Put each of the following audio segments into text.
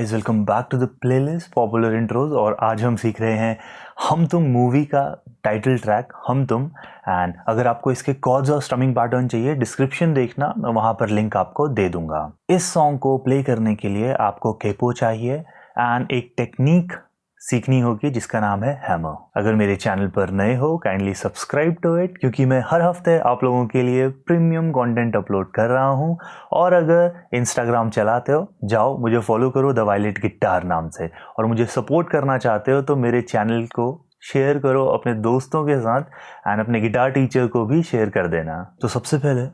Guys, welcome back to the playlist popular intros. और आज हम सीख रहे हैं हम तुम मूवी का टाइटल ट्रैक हम तुम। एंड अगर आपको इसके कॉर्ड्स और स्ट्रमिंग पैटर्न चाहिए, डिस्क्रिप्शन देखना, मैं वहाँ पर लिंक आपको दे दूंगा। इस सॉन्ग को प्ले करने के लिए आपको केपो चाहिए एंड एक टेक्निक सीखनी होगी जिसका नाम है हैमर। अगर मेरे चैनल पर नए हो, काइंडली सब्सक्राइब टू इट, क्योंकि मैं हर हफ्ते आप लोगों के लिए प्रीमियम कंटेंट अपलोड कर रहा हूं। और अगर इंस्टाग्राम चलाते हो, जाओ मुझे फॉलो करो द वायलेट गिटार नाम से। और मुझे सपोर्ट करना चाहते हो तो मेरे चैनल को शेयर करो अपने दोस्तों के साथ एंड अपने गिटार टीचर को भी शेयर कर देना। तो सबसे पहले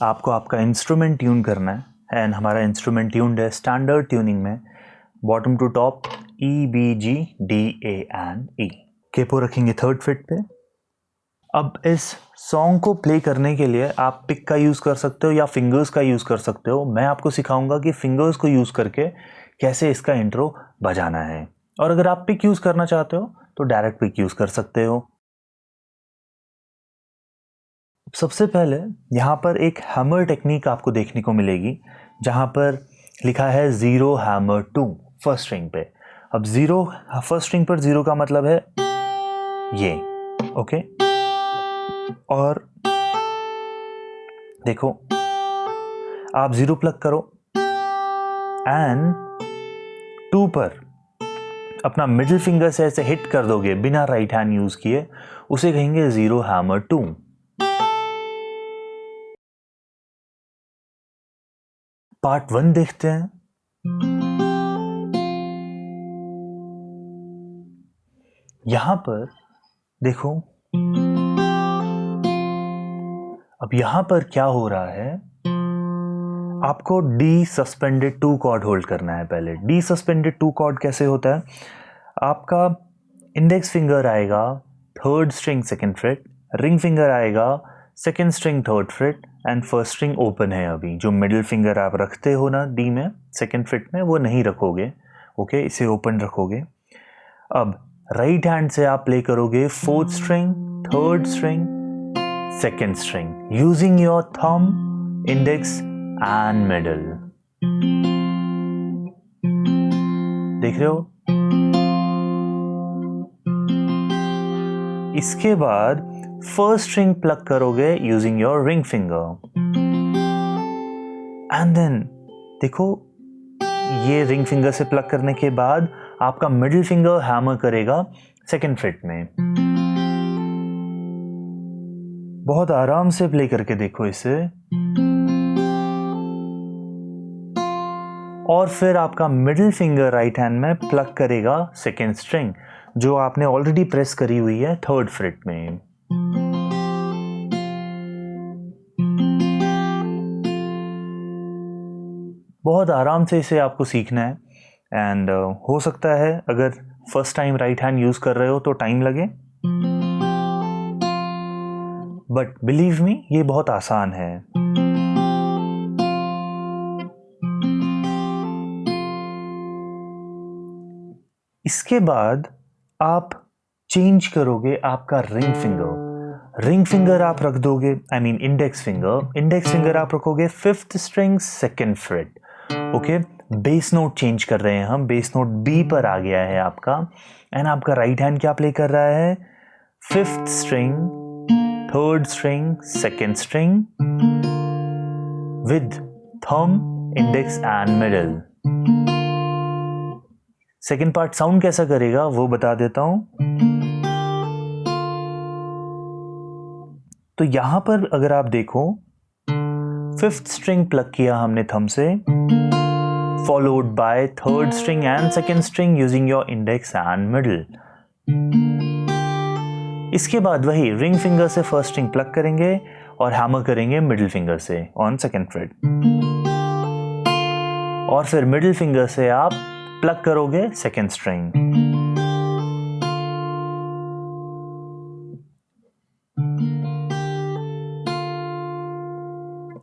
आपको आपका इंस्ट्रूमेंट ट्यून करना है एंड हमारा इंस्ट्रूमेंट ट्यून्ड है स्टैंडर्ड ट्यूनिंग में, bottom to top, E, B, G, D, A and E। Capo रखेंगे थर्ड फिट पे। अब इस सॉन्ग को प्ले करने के लिए आप पिक का यूज़ कर सकते हो या फिंगर्स का यूज़ कर सकते हो। मैं आपको सिखाऊंगा कि फिंगर्स को यूज़ करके कैसे इसका इंट्रो बजाना है। और अगर आप पिक यूज़ करना चाहते हो तो डायरेक्ट पिक यूज़ कर सकते हो। सबसे पहले यहाँ पर एक हैमर टेक्निक आपको देखने को मिलेगी, जहाँ पर लिखा है 0 हैमर 2 फर्स्ट स्ट्रिंग पे। अब फर्स्ट स्ट्रिंग पर 0 का मतलब है ये, ओके। और देखो, आप 0 प्लग करो एंड 2 पर अपना मिडिल फिंगर से ऐसे हिट कर दोगे बिना राइट हैंड यूज किए, उसे कहेंगे 0 हैमर 2। पार्ट 1 देखते हैं। यहां पर देखो, अब यहां पर क्या हो रहा है, आपको डी सस्पेंडेड 2 कॉर्ड होल्ड करना है। पहले डी सस्पेंडेड 2 कॉर्ड कैसे होता है, आपका इंडेक्स फिंगर आएगा third string second fret, ring finger आएगा second string third fret and first string open है। अभी जो मिडिल फिंगर आप रखते हो ना डी में सेकंड फ्रेट में, वो नहीं रखोगे, ओके, इसे ओपन रखोगे। अब राइट हैंड से आप प्ले करोगे fourth string, third string, second string using your thumb, index and middle. देख रहे हो? इसके बाद फर्स्ट स्ट्रिंग प्लग करोगे using your ring finger and then देखो, ये रिंग फिंगर से प्लग करने के बाद आपका मिडिल फिंगर हैमर करेगा सेकंड फ्रेट में। बहुत आराम से प्ले करके देखो इसे। और फिर आपका मिडिल फिंगर राइट हैंड में प्लग करेगा सेकंड स्ट्रिंग जो आपने ऑलरेडी प्रेस करी हुई है थर्ड फ्रेट में। बहुत आराम से इसे आपको सीखना है एंड हो सकता है अगर first time right hand use कर रहे हो तो टाइम लगे, बट बिलीव मी ये बहुत आसान है। इसके बाद आप चेंज करोगे आपका रिंग फिंगर। रिंग फिंगर आप रख दोगे, आई मीन इंडेक्स फिंगर आप रखोगे fifth string second freight, okay. Base note change कर रहे हैं हम, बेस नोट बी पर आ गया है आपका एंड आपका राइट हैंड क्या प्ले कर रहा है, fifth string, third string, second string with thumb, index and middle. Second part sound कैसा करेगा वो बता देता हूं। तो यहां पर अगर आप देखो, फिफ्थ स्ट्रिंग प्लग किया हमने थंब से, followed by third string and second string using your index and middle. इसके बाद वही रिंग फिंगर से फर्स्ट स्ट्रिंग प्लग करेंगे और हैमर करेंगे मिडिल फिंगर से ऑन सेकेंड फ्रेट, और फिर मिडिल फिंगर से आप प्लग करोगे सेकेंड स्ट्रिंग।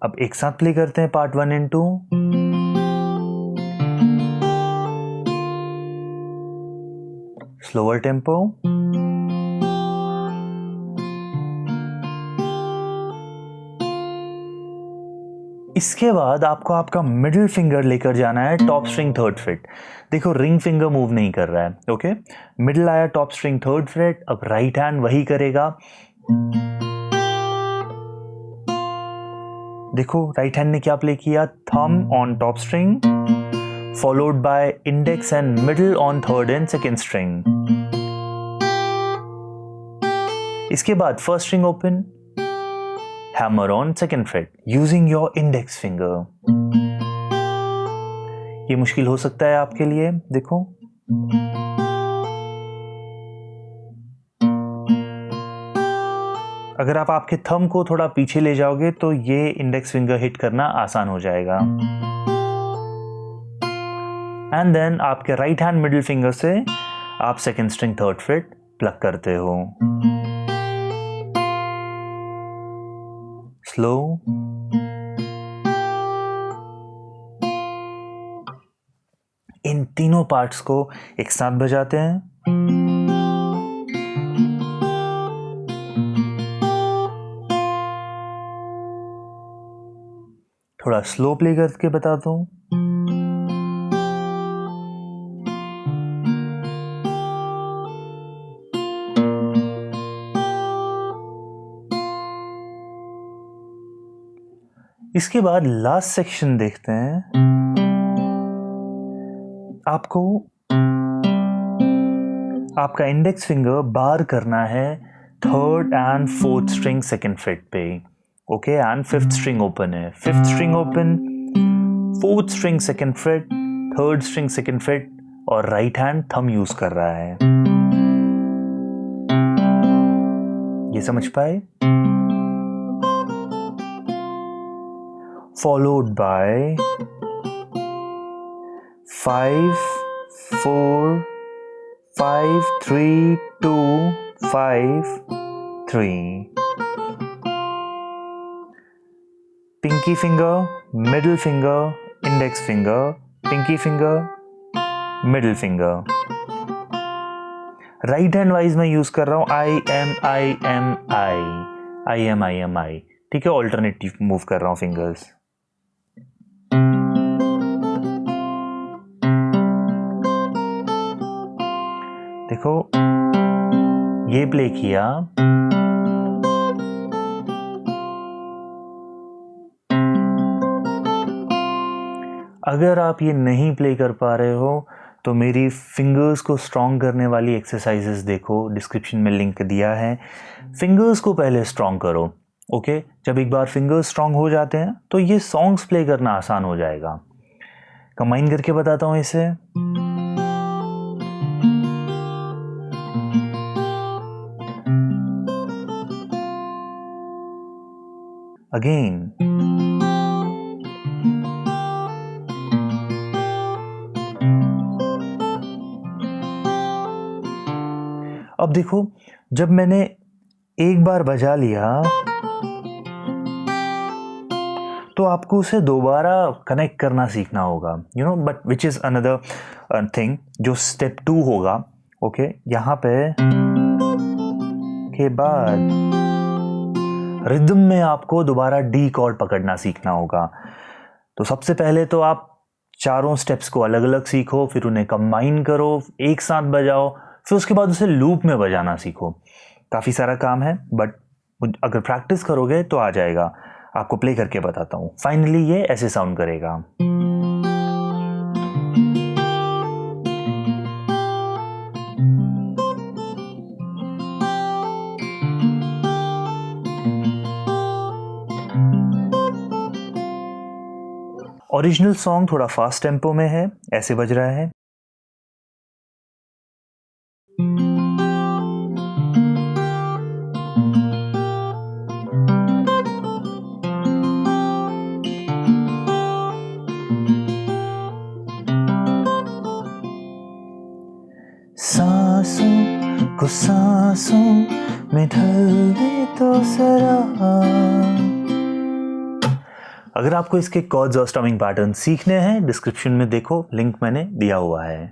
अब एक साथ प्ले करते हैं पार्ट 1 एंड 2। Slower tempo. इसके बाद आपको आपका मिडिल फिंगर लेकर जाना है टॉप स्ट्रिंग थर्ड फ्रेट। देखो रिंग फिंगर मूव नहीं कर रहा है, ओके। मिडिल आया टॉप स्ट्रिंग थर्ड फ्रेट, अब राइट हैंड वही करेगा। देखो राइट हैंड ने क्या प्ले किया, thumb on top string followed by index and middle on third and second string. इसके बाद first string open, hammer on second fret using your index finger. ये मुश्किल हो सकता है आपके लिए, देखो। अगर आप आपके थंब को थोड़ा पीछे ले जाओगे तो ये इंडेक्स फिंगर हिट करना आसान हो जाएगा। एंड देन आपके राइट हैंड मिडिल फिंगर से आप second string third freight plug करते हो। स्लो, इन तीनों पार्ट्स को एक साथ बजाते हैं। थोड़ा स्लो प्ले करके बताता हूं। इसके बाद लास्ट सेक्शन देखते हैं। आपको आपका इंडेक्स फिंगर बार करना है third and fourth string second fret पे, okay. And fifth string open है, fifth string open, fourth string second fret, third string second fret और राइट हैंड थंब यूज कर रहा है। ये समझ पाए? Followed by 5 4 5 3 2 5 3. Pinky finger, middle finger, index finger, pinky finger, middle finger. Right hand wise मैं use कर रहा हूं I. ठीक है, ऑल्टरनेटिव मूव कर रहा हूं फिंगर्स। देखो ये प्ले किया, अगर आप ये नहीं प्ले कर पा रहे हो तो मेरी फिंगर्स को स्ट्रॉन्ग करने वाली एक्सरसाइजेस देखो, डिस्क्रिप्शन में लिंक दिया है। फिंगर्स को पहले स्ट्रॉन्ग करो, ओके। जब एक बार फिंगर्स स्ट्रॉन्ग हो जाते हैं तो ये सॉन्ग्स प्ले करना आसान हो जाएगा। कंबाइन करके बताता हूं इसे। अगेन, अब देखो जब मैंने एक बार बजा लिया तो आपको उसे दोबारा कनेक्ट करना सीखना होगा, you know, but which is another thing जो स्टेप 2 होगा, ओके। यहां पे के बाद रिदम में आपको दोबारा डी कॉर्ड पकड़ना सीखना होगा। तो सबसे पहले तो आप चारों स्टेप्स को अलग अलग सीखो, फिर उन्हें कंबाइन करो, एक साथ बजाओ, फिर उसके बाद उसे लूप में बजाना सीखो। काफ़ी सारा काम है, बट अगर प्रैक्टिस करोगे तो आ जाएगा। आपको प्ले करके बताता हूँ। फाइनली ये ऐसे साउंड करेगा। ओरिजिनल सॉन्ग थोड़ा फास्ट टेम्पो में है, ऐसे बज रहा है। सांसों को सांसों में ढलने तो जरा। अगर आपको इसके कॉर्ड्स और स्ट्रमिंग पैटर्न सीखने हैं, डिस्क्रिप्शन में देखो, लिंक मैंने दिया हुआ है।